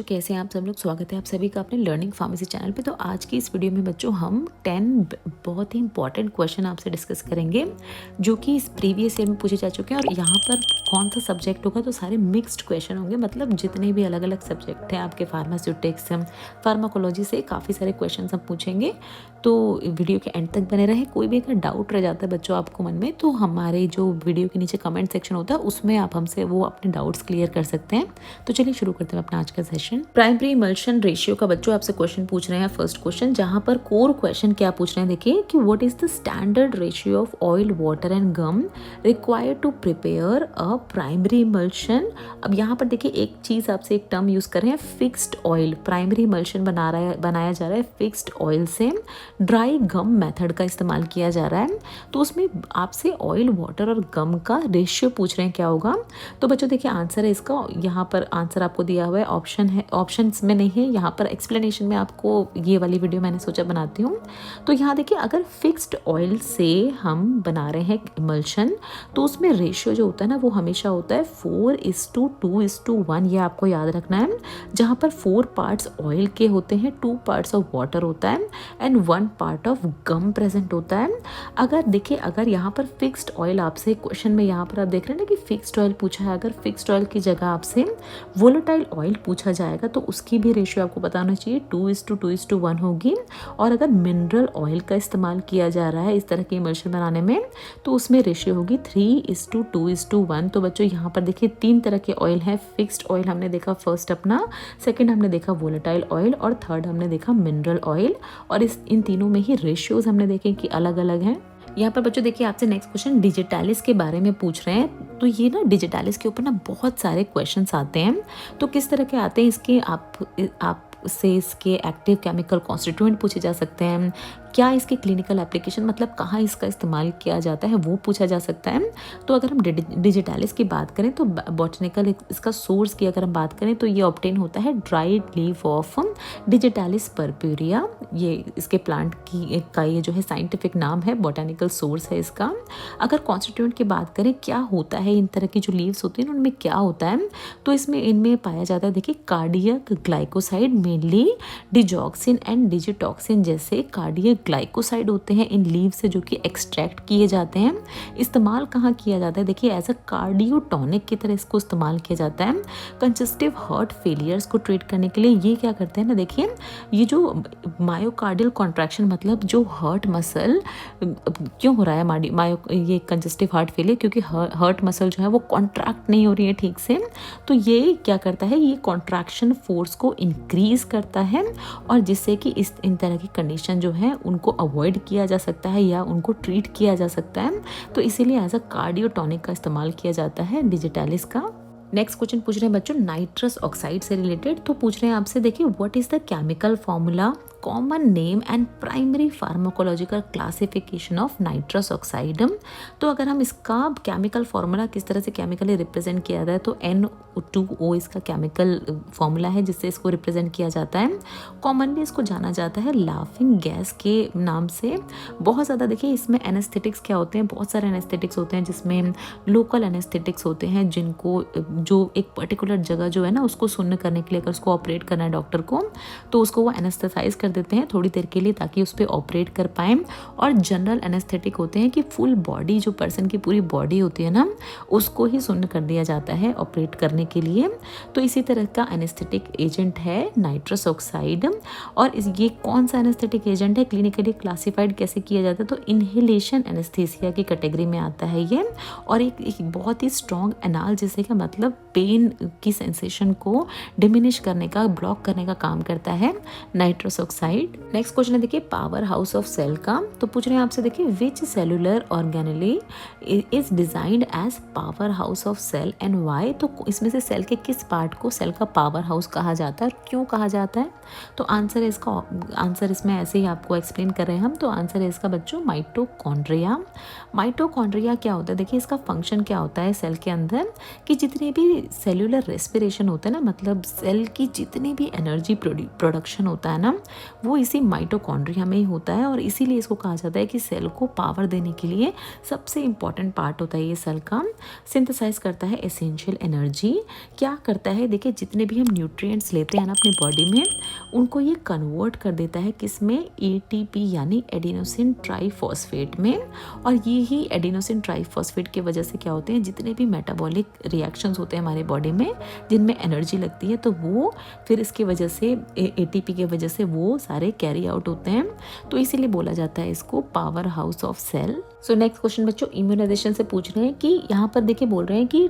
तो कैसे हैं आप सब लोग। स्वागत है आप सभी का अपने लर्निंग फार्मेसी चैनल पे। तो आज की इस वीडियो में बच्चों हम 10 बहुत ही इंपॉर्टेंट क्वेश्चन आपसे डिस्कस करेंगे जो कि इस प्रीवियस ईयर में पूछे जा चुके हैं। और यहाँ पर कौन सा सब्जेक्ट होगा, तो सारे मिक्स्ड क्वेश्चन होंगे, मतलब जितने भी अलग अलग सब्जेक्ट हैं आपके फार्मास्यूटिक्स फार्माकोलॉजी से काफ़ी सारे क्वेश्चन हम पूछेंगे। तो वीडियो के एंड तक बने रहे। कोई भी अगर डाउट रह जाता है बच्चों आपको मन में, तो हमारे जो वीडियो के नीचे कमेंट सेक्शन होता है उसमें आप हमसे वो अपने डाउट्स क्लियर कर सकते हैं। तो चलिए शुरू करते हैं अपना आज का सेशन। प्राइमरी इमल्शन रेशियो का बच्चों आपसे क्वेश्चन पूछ रहे हैं। फर्स्ट क्वेश्चन, जहां पर कोर क्वेश्चन क्या पूछ रहे हैं, देखिए कि what is the standard ratio of oil, water and gum required to prepare a primary emulsion. अब यहाँ पर देखिए एक चीज आपसे एक टर्म यूज कर रहे हैं, फिक्स्ड ऑयल। प्राइमरी इमल्शन बनाया जा रहा है फिक्स्ड ऑयल से। ड्राई गम मेथड का इस्तेमाल किया जा रहा है। तो उसमें आपसे ऑयल, वाटर और गम का रेशियो पूछ रहे हैं, क्या होगा। तो बच्चों देखिए आंसर है इसका, यहाँ पर आंसर आपको दिया हुआ है, ऑप्शन है, ऑप्शंस में नहीं है, यहाँ पर एक्सप्लेनेशन में आपको ये वाली वीडियो मैंने सोचा बनाती हूँ। तो यहाँ देखिए अगर फिक्स्ड ऑयल से हम बना रहे हैं इमल्शन, तो उसमें रेशियो जो होता है ना वो हमेशा होता है 4:2:1। ये आपको याद रखना है। जहाँ पर 4 पार्ट्स ऑयल के होते हैं, 2 पार्ट्स ऑफ वाटर होता है and 1 part of gum present होता है। अगर देखिए अगर यहाँ पर फिक्स्ड ऑयल आपसे क्वेश्चन में यहाँ पर आप देख रहे हैं ना कि फिक्स्ड ऑयल पूछा है, अगर फिक्स्ड ऑयल की जगह आपसे वोलेटाइल ऑयल पूछा जाएगा तो उसकी भी रेशियो आपको पता होना चाहिए, 2:2:1 होगी। और अगर मिनरल ऑयल का इस्तेमाल किया जा रहा है इस तरह की इमल्शन बनाने में, तो उसमें रेशियो होगी 3:2:1। तो बच्चों यहाँ पर देखिए 3 तरह के ऑयल हैं। फिक्स्ड ऑयल हमने देखा फर्स्ट अपना, सेकेंड हमने देखा वोलेटाइल ऑयल और थर्ड हमने देखा मिनरल ऑयल। और इन तीनों में ही रेशियोज हमने देखे कि अलग अलग हैं। यहाँ पर बच्चों देखिए आपसे नेक्स्ट क्वेश्चन डिजिटालिस के बारे में पूछ रहे हैं। तो ये ना डिजिटालिस के ऊपर ना बहुत सारे क्वेश्चंस आते हैं। तो किस तरह के आते हैं इसके, आप से इसके एक्टिव केमिकल कॉन्स्टिट्यूएंट पूछे जा सकते हैं, क्या इसकी क्लिनिकल एप्लीकेशन मतलब कहाँ इसका इस्तेमाल किया जाता है वो पूछा जा सकता है। तो अगर हम डिजिटालिस की बात करें तो बॉटनिकल इसका सोर्स की अगर हम बात करें तो ये ऑब्टेन होता है ड्राइड लीफ ऑफ डिजिटालिस पर्प्यूरिया। ये इसके प्लांट का ये जो है साइंटिफिक नाम है, बॉटनिकल सोर्स है इसका। अगर कॉन्स्टिट्यूएंट की बात करें क्या होता है, इन तरह की जो लीव्स होती हैं उनमें क्या होता है, तो इनमें पाया जाता है देखिए cardiac glycoside, mainly digoxin and digitoxin जैसे कार्डियक ग्लाइकोसाइड होते हैं इन लीव से, जो कि एक्सट्रैक्ट किए जाते हैं। इस्तेमाल कहाँ किया जाता है, देखिए एज अ कार्डियोटॉनिक की तरह इसको इस्तेमाल किया जाता है कंजस्टिव हार्ट फेलियर्स को ट्रीट करने के लिए। ये क्या करते हैं ना, देखिए ये जो मायोकार्डियल कॉन्ट्रैक्शन, मतलब जो हार्ट मसल क्यों हो रहा है ये कंजस्टिव हार्ट फेलियर, क्योंकि हार्ट मसल जो है वो कॉन्ट्रैक्ट नहीं हो रही है ठीक से। तो ये क्या करता है, ये कॉन्ट्रैक्शन फोर्स को इंक्रीज करता है और जिससे कि इन तरह की कंडीशन जो है उनको अवॉइड किया जा सकता है या उनको ट्रीट किया जा सकता है। तो इसीलिए एज अ कार्डियोटॉनिक का इस्तेमाल किया जाता है डिजिटालिस का। नेक्स्ट क्वेश्चन पूछ रहे हैं बच्चों नाइट्रस ऑक्साइड से रिलेटेड। तो पूछ रहे हैं आपसे, देखिए what is the chemical formula, common name and primary pharmacological classification of nitrous oxide. तो अगर हम इसका केमिकल फार्मूला किस तरह से केमिकली रिप्रेजेंट किया जाता है, तो N2O इसका केमिकल फार्मूला है जिससे इसको रिप्रेजेंट किया जाता है। कॉमनली इसको जाना जाता है लाफिंग गैस के नाम से। बहुत ज़्यादा देखिए इसमें एनेस्थेटिक्स क्या होते हैं, बहुत सारे एनेस्थेटिक्स होते हैं जिसमें लोकल एनेस्थेटिक्स होते हैं जिनको जो एक पर्टिकुलर जगह जो है ना उसको सुन्न करने के लिए अगर उसको ऑपरेट करना है डॉक्टर को, तो उसको वो एनेस्थेसाइज कर देते हैं थोड़ी देर के लिए ताकि उस पर ऑपरेट कर पाएँ। और जनरल एनेस्थेटिक होते हैं कि फुल बॉडी, जो पर्सन की पूरी बॉडी होती है ना उसको ही सुन्न कर दिया जाता है ऑपरेट करने के लिए। तो इसी तरह का एनेस्थेटिक एजेंट है नाइट्रस ऑक्साइड। और ये कौन सा एनेस्थेटिक एजेंट है, क्लिनिकली क्लासिफाइड कैसे किया जाता है, तो इनहेलेशन एनेस्थीसिया की कैटेगरी में आता है ये। और एक बहुत ही स्ट्रॉन्ग एनाल्जेसिक, मतलब पेन की सेंसेशन को डिमिनिश करने का, ब्लॉक करने का काम करता है नाइट्रस ऑक्साइड। नेक्स्ट क्वेश्चन है देखिए पावर हाउस ऑफ सेल का। तो पूछ रहे हैं आपसे, देखिए which cellular organelle is designed as power house of cell and why. तो इसमें से सेल के किस पार्ट को सेल का पावर हाउस कहा जाता है और क्यों कहा जाता है। तो आंसर इसमें ऐसे ही आपको एक्सप्लेन कर रहे हैं हम। तो आंसर है इसका बच्चों माइटोकॉन्ड्रिया। माइटोकॉन्ड्रिया क्या होता है, देखिए इसका फंक्शन क्या होता है सेल के अंदर, कि जितने भी सेलुलर रेस्पिरेशन होता है ना, मतलब सेल की जितनी भी एनर्जी प्रोडक्शन होता है ना, वो इसी माइटोकॉन्ड्रिया में ही होता है और इसीलिए इसको कहा जाता है कि सेल को पावर देने के लिए सबसे इम्पॉर्टेंट पार्ट होता है ये सेल का। सिंथेसाइज करता है एसेंशियल एनर्जी। क्या करता है, देखिए जितने भी हम न्यूट्रिएंट्स लेते हैं ना अपनी बॉडी में, उनको ये कन्वर्ट कर देता है किसमें, एटीपी यानी एडिनोसिन ट्राइफॉस्फेट में। और ये ही एडिनोसिन ट्राइफॉस्फेट की वजह से क्या होते हैं, जितने भी मेटाबॉलिक रिएक्शंस होते हैं हमारे बॉडी में जिनमें एनर्जी लगती है, तो वो फिर इसकी वजह से एटीपी की वजह से वो सारे कैरी आउट होते हैं। तो इसीलिए बोला जाता है इसको power house of cell. So next question बच्चों इम्यूनाइजेशन से पूछ रहे हैं कि यहाँ पर देखिए बोल रहे हैं कि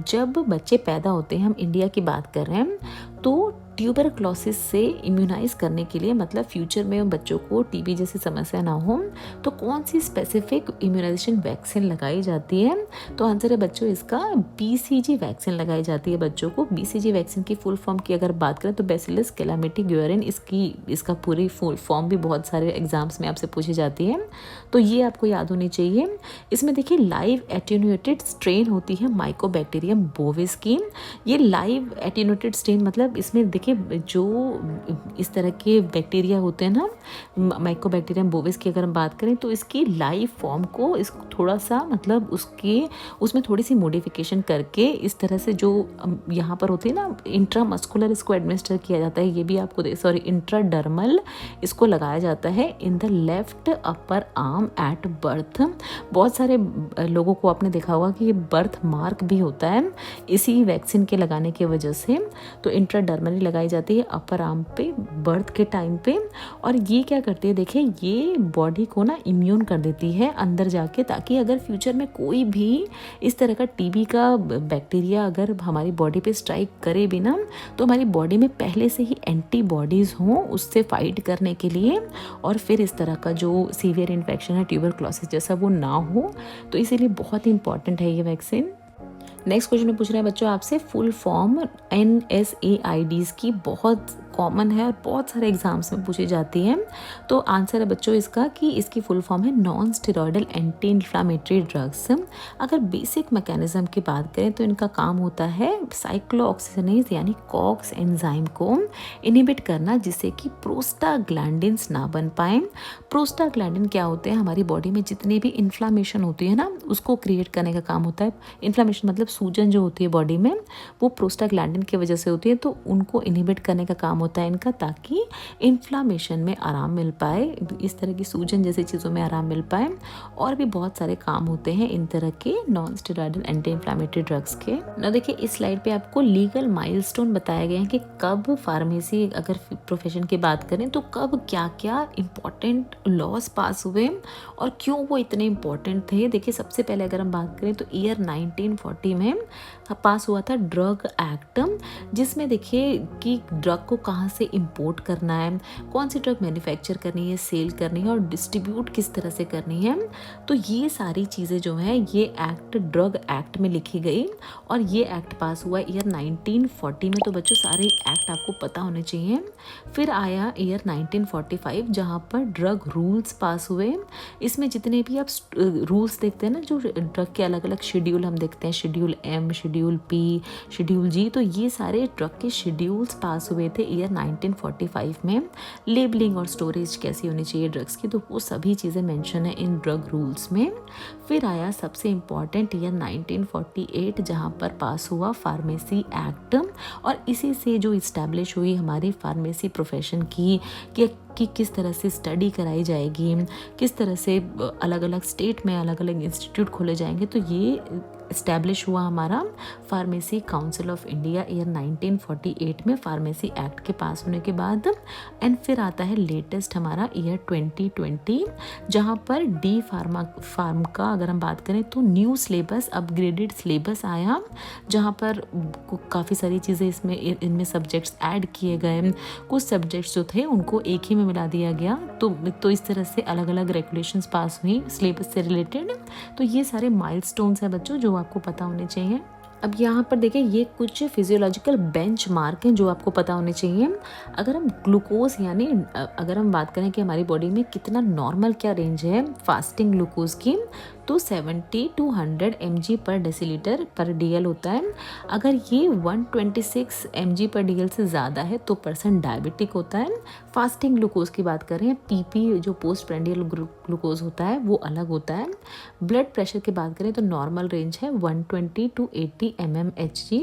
जब बच्चे पैदा होते हैं, हम इंडिया की बात कर रहे हैं, तो ट्यूबरक्लोसिस से इम्यूनाइज करने के लिए, मतलब फ्यूचर में बच्चों को टीबी जैसी समस्या ना हो, तो कौन सी स्पेसिफिक इम्यूनाइजेशन वैक्सीन लगाई जाती है। तो आंसर है बच्चों इसका बीसीजी वैक्सीन लगाई जाती है बच्चों को। बीसीजी वैक्सीन की फुल फॉर्म की अगर बात करें तो बैसिलस कैलामिटी ग्यूरिन, इसका पूरी फुल फॉर्म भी बहुत सारे एग्जाम्स में आपसे पूछी जाती है, तो ये आपको याद होनी चाहिए। इसमें देखिए लाइव एटेन्यूएटेड स्ट्रेन होती है माइकोबैक्टीरियम बोविस की। ये लाइव एटेन्यूएटेड स्ट्रेन मतलब इसमें देखिए जो इस तरह के बैक्टीरिया होते हैं ना, माइकोबैक्टीरियम बोविस की अगर हम बात करें, तो इसकी लाइव फॉर्म को इसको थोड़ा सा मतलब उसमें थोड़ी सी मॉडिफिकेशन करके इस तरह से जो यहाँ पर होती है ना इंट्रामस्कुलर, इसको एडमिनिस्टर किया जाता है। ये भी आपको इंट्राडर्मल इसको लगाया जाता है in the left upper arm at birth. बहुत सारे लोगों को आपने देखा होगा कि ये बर्थ मार्क भी होता है इसी वैक्सीन के लगाने की वजह से। तो इंट्राडर्मली लगाई जाती है अपर आर्म पे बर्थ के टाइम पे। और ये क्या करती है, देखिए ये बॉडी को ना इम्यून कर देती है अंदर जाके, ताकि अगर फ्यूचर में कोई भी इस तरह का टीबी का बैक्टीरिया अगर हमारी बॉडी पे स्ट्राइक करे भी ना, तो हमारी बॉडी में पहले से ही एंटीबॉडीज़ हों उससे फाइट करने के लिए, और फिर इस तरह का जो सीवियर इन्फेक्शन है ट्यूबरक्लोसिस जैसा वो ना हो। तो इसीलिए बहुत ही इंपॉर्टेंट है ये वैक्सीन। नेक्स्ट क्वेश्चन में पूछ रहे हैं बच्चों आपसे फुल फॉर्म NSAIDs की, बहुत कॉमन है और बहुत सारे एग्जाम्स में पूछी जाती है। तो आंसर है बच्चों इसका कि इसकी फुल फॉर्म है non steroidal anti inflammatory drugs. अगर बेसिक मैकेनिज्म की बात करें तो इनका काम होता है साइक्लोऑक्सीजनेज यानी कॉक्स एंजाइम को इनहिबिट करना, जिससे कि प्रोस्टाग्लैंडिन्स ना बन पाए। प्रोस्टाग्लैंडिन क्या होते हैं, हमारी बॉडी में जितनी भी इन्फ्लामेशन होती है ना उसको क्रिएट करने का काम होता है। इन्फ्लामेशन मतलब सूजन जो होती है बॉडी में, वो प्रोस्टाग्लैंडिन की वजह से होती है, तो उनको इनहिबिट करने का काम होता है इनका, ताकि इन्फ्लामेशन में आराम मिल पाए, इस तरह की सूजन जैसी चीज़ों में आराम मिल पाए। और भी बहुत सारे काम होते हैं इन तरह के non steroidal anti inflammatory drugs के। ना देखिए इस स्लाइड पे आपको लीगल माइलस्टोन बताया गया है कि कब फार्मेसी अगर प्रोफेशन की बात करें तो कब क्या क्या इम्पोर्टेंट लॉज पास हुए और क्यों वो इतने इम्पोर्टेंट थे। देखिए सबसे पहले अगर हम बात करें तो ईयर 1940 में पास हुआ था ड्रग एक्ट, जिसमें देखिए कि ड्रग को कहाँ से इंपोर्ट करना है, कौन सी ड्रग मैन्युफैक्चर करनी है, सेल करनी है और डिस्ट्रीब्यूट किस तरह से करनी है। तो ये सारी चीज़ें जो हैं ये एक्ट ड्रग एक्ट में लिखी गई और ये एक्ट पास हुआ ईयर 1940 में। तो बच्चों सारे एक्ट आपको पता होने चाहिए। फिर आया ईयर 1945 जहाँ पर ड्रग रूल्स पास हुए। इसमें जितने भी आप रूल्स देखते हैं ना, जो ड्रग के अलग अलग शेड्यूल हम देखते हैं, schedule M, schedule P, schedule G, तो ये सारे ड्रग के शेड्यूल्स पास हुए थे ईयर 1945 में। लेबलिंग और स्टोरेज कैसी होनी चाहिए ड्रग्स की, तो वो सभी चीज़ें मेंशन है इन ड्रग रूल्स में। फिर आया सबसे इम्पॉर्टेंट ईयर 1948 जहाँ पर पास हुआ फार्मेसी एक्ट, और इसी से जो इस्टेब्लिश हुई हमारी फार्मेसी प्रोफेशन की कि किस तरह से स्टडी कराई जाएगी, किस तरह से अलग अलग स्टेट में अलग अलग इंस्टीट्यूट खोले जाएंगे। तो ये इस्टेब्लिश हुआ हमारा pharmacy council of India year 1948 में फार्मेसी एक्ट के पास होने के बाद। एंड फिर आता है लेटेस्ट हमारा ईयर 2020 जहाँ पर डी फार्म का अगर हम बात करें तो न्यू सिलेबस, अपग्रेडेड सिलेबस आया, जहाँ पर काफ़ी सारी चीज़ें इनमें सब्जेक्ट्स ऐड किए गए। कुछ सब्जेक्ट्स जो थे उनको एक ही में मिला दिया गया। तो इस तरह से अलग अलग रेगुलेशंस पास हुई सिलेबस से रिलेटेड। तो ये सारे माइलस्टोन्स हैं बच्चों जो आपको पता होने चाहिए। अब यहाँ पर देखिए ये कुछ फिजियोलॉजिकल बेंचमार्क हैं जो आपको पता होने चाहिए। अगर हम ग्लूकोज यानी अगर हम बात करें कि हमारी बॉडी में कितना नॉर्मल क्या रेंज है फास्टिंग ग्लूकोज की, तो 70 टू 100 mg पर डेसीलीटर पर DL होता है। अगर ये 126 mg पर DL से ज़्यादा है तो पर्सन डायबिटिक होता है। फास्टिंग ग्लूकोज की बात करें, PP जो पोस्ट प्रेंडियल ग्लूकोज होता है वो अलग होता है। ब्लड प्रेशर की बात करें तो नॉर्मल रेंज है 120 टू 80 mmHg।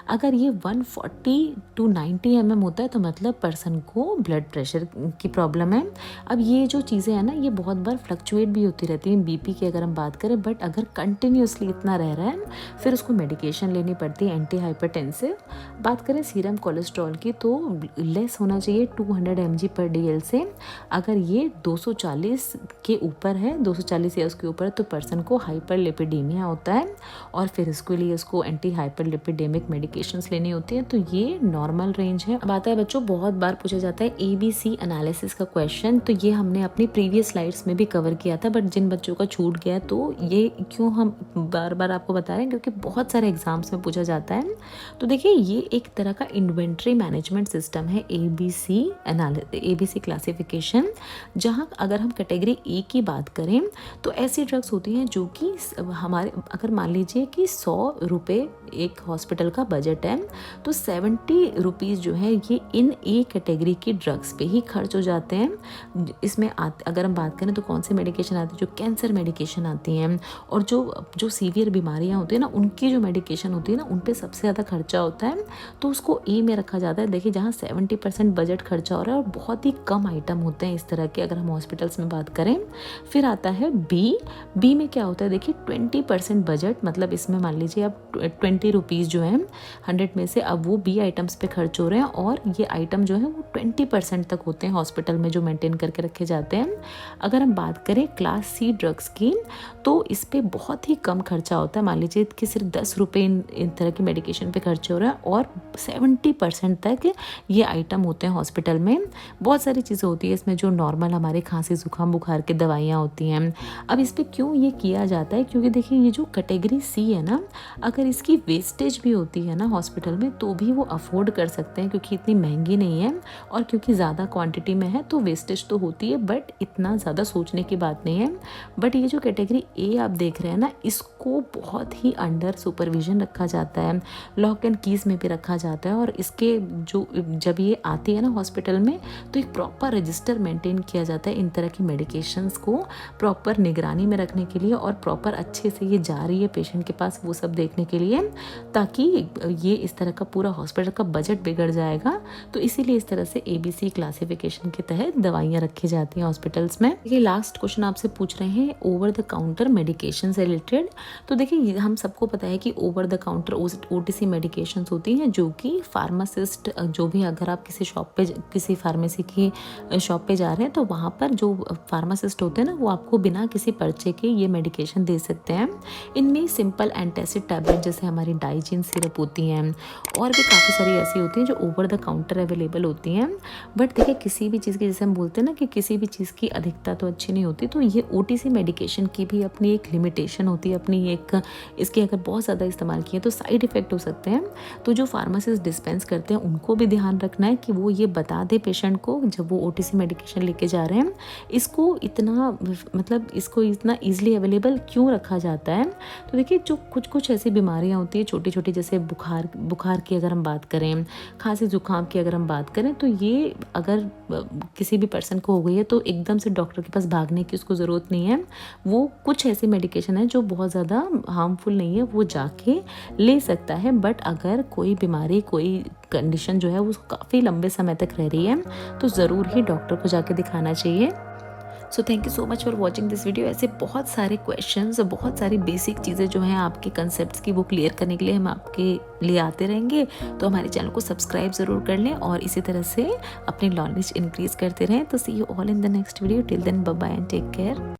अगर ये 140 टू 90 mm होता है तो मतलब पर्सन को ब्लड प्रेशर की प्रॉब्लम है। अब ये जो चीज़ें हैं ना ये बहुत बार फ्लक्चुएट भी होती रहती हैं BP की अगर हम बात करें, बट अगर कंटिन्यूसली इतना रह रहा है फिर उसको मेडिकेशन लेनी पड़ती है एंटी हाइपरटेंसिव। बात करें सीरम कोलेस्ट्रॉल की तो लेस होना चाहिए 200 mg पर DL से। अगर ये 240 के ऊपर है, 240 या उसके ऊपर, तो पर्सन को हाइपरलिपिडीमिया होता है और फिर इसके लिए उसको एंटी हाइपरलिपिडेमिक मेडिकेशंस लेनी होती है। तो ये नॉर्मल रेंज है। अब आता है बच्चों, बहुत बार पूछा जाता है ABC एनालिसिस का क्वेश्चन, तो ये हमने अपनी प्रीवियस स्लाइड्स में भी कवर किया था, बट जिन बच्चों का छूट गया तो ये क्यों हम बार बार आपको बता रहे हैं, क्योंकि बहुत सारे एग्जाम्स में पूछा जाता है। तो देखिए ये एक तरह का इन्वेंट्री मैनेजमेंट सिस्टम है ABC क्लासिफिकेशन, जहाँ अगर हम कैटेगरी A की बात करें तो ऐसी ड्रग्स होती हैं जो कि हमारे, अगर मान लीजिए कि 100 रुपये एक हॉस्पिटल का बजट है तो 70 रुपीज़ जो है ये इन A कैटेगरी की ड्रग्स पे ही खर्च हो जाते हैं। इसमें अगर हम बात करें तो कौन सी मेडिकेशन आती है, जो कैंसर मेडिकेशन आती हैं और जो सीवियर बीमारियां होती है ना उनकी जो मेडिकेशन होती है ना उन पे सबसे ज़्यादा खर्चा होता है, तो उसको A में रखा जाता है। देखिए जहाँ 70% बजट खर्चा हो रहा है और बहुत ही कम आइटम होते हैं इस तरह के अगर हम हॉस्पिटल्स में बात करें। फिर आता है B में क्या होता है, देखिए 20% बजट, मतलब इसमें मान लीजिए अब 20 रुपीज़ जो है 100 में से अब वो B आइटम्स पे खर्च हो रहे हैं और ये आइटम जो है वो 20% तक होते हैं हॉस्पिटल में जो मेंटेन करके रखे जाते हैं। अगर हम बात करें क्लास C ड्रग्स की तो इस पे बहुत ही कम खर्चा होता है, मान लीजिए कि सिर्फ 10 रुपये इन तरह की मेडिकेशन पे खर्च हो रहा है और 70% तक ये आइटम होते हैं हॉस्पिटल में। बहुत सारी चीज़ें होती है इसमें जो नॉर्मल हमारे खांसी जुकाम बुखार की दवाइयाँ होती हैं। अब इस पर क्यों ये किया जाता है, क्योंकि देखिए ये जो कैटेगरी C है ना, अगर इसकी वेस्टेज भी होती है ना हॉस्पिटल में तो भी वो अफोर्ड कर सकते हैं, क्योंकि इतनी महंगी नहीं है और क्योंकि ज़्यादा क्वांटिटी में है तो वेस्टेज तो होती है बट इतना ज़्यादा सोचने की बात नहीं है। बट ये जो कैटेगरी A आप देख रहे हैं ना, इसको बहुत ही अंडर सुपरविजन रखा जाता है, लॉक एंड कीज़ में भी रखा जाता है और इसके जो जब ये आती है ना हॉस्पिटल में तो एक प्रॉपर रजिस्टर मेंटेन किया जाता है इन तरह की मेडिकेशंस को प्रॉपर निगरानी में रखने के लिए और प्रॉपर अच्छे से ये जा रही है पेशेंट के पास वो सब देखने के लिए, ताकि ये इस तरह का पूरा हॉस्पिटल का बजट बिगड़ जाएगा। तो इसीलिए इस तरह से ABC क्लासिफिकेशन के तहत दवाइयाँ रखी जाती हैं हॉस्पिटल्स में। ये लास्ट क्वेश्चन आपसे पूछ रहे हैं ओवर द काउंटर मेडिकेशन से रिलेटेड। तो देखिए हम सबको पता है कि over the counter OTC medications होती हैं जो कि फार्मासिस्ट जो भी, अगर आप किसी शॉप पे किसी फार्मेसी की शॉप पे जा रहे हैं तो वहाँ पर जो फार्मासिस्ट होते हैं ना वो आपको बिना किसी पर्चे के ये मेडिकेशन दे सकते हैं। इनमें सिंपल एंटासिड टैबलेट जैसे हमारी डाइजीन सिरप होती हैं और भी काफ़ी सारी ऐसी होती हैं जो ओवर द काउंटर अवेलेबल होती हैं। बट देखिए किसी भी चीज़ की, जैसे हम बोलते हैं ना कि किसी भी चीज़ की अधिकता तो अच्छी नहीं होती, तो ये OTC मेडिकेशन की भी अपनी एक लिमिटेशन होती है, अपनी एक, इसके अगर बहुत ज़्यादा इस्तेमाल किए तो साइड इफ़ेक्ट हो सकते हैं। तो जो फार्मासिस्ट डिस्पेंस करते हैं उनको भी ध्यान रखना है कि वो ये बता दे पेशेंट को जब वो OTC मेडिकेशन लेके जा रहे हैं इसको इतना, मतलब इसको इतना ईजिली अवेलेबल क्यों रखा जाता है। तो देखिए जो कुछ ऐसी बीमारियां होती है छोटी छोटी, जैसे बुखार की अगर हम बात करें, खांसी जुकाम की अगर हम बात करें, तो ये अगर किसी भी पर्सन को हो गई है तो एकदम से डॉक्टर के पास भागने की उसको ज़रूरत नहीं है। वो कुछ ऐसी मेडिकेशन है जो बहुत ज़्यादा हार्मफुल नहीं है, वो जाके ले सकता है। बट अगर कोई बीमारी, कोई कंडीशन जो है वो काफ़ी लंबे समय तक रह रही है तो ज़रूर ही डॉक्टर को जाके दिखाना चाहिए। So thank you so much for watching this video. ऐसे बहुत सारे क्वेश्चंस, बहुत सारी बेसिक चीज़ें जो हैं आपके कंसेप्ट्स की वो क्लियर करने के लिए हम आपके लिए आते रहेंगे। तो हमारे चैनल को सब्सक्राइब ज़रूर कर लें और इसी तरह से अपनी नॉलेज इंक्रीज़ करते रहें। तो see you all in the next video. Till then bye bye and take care.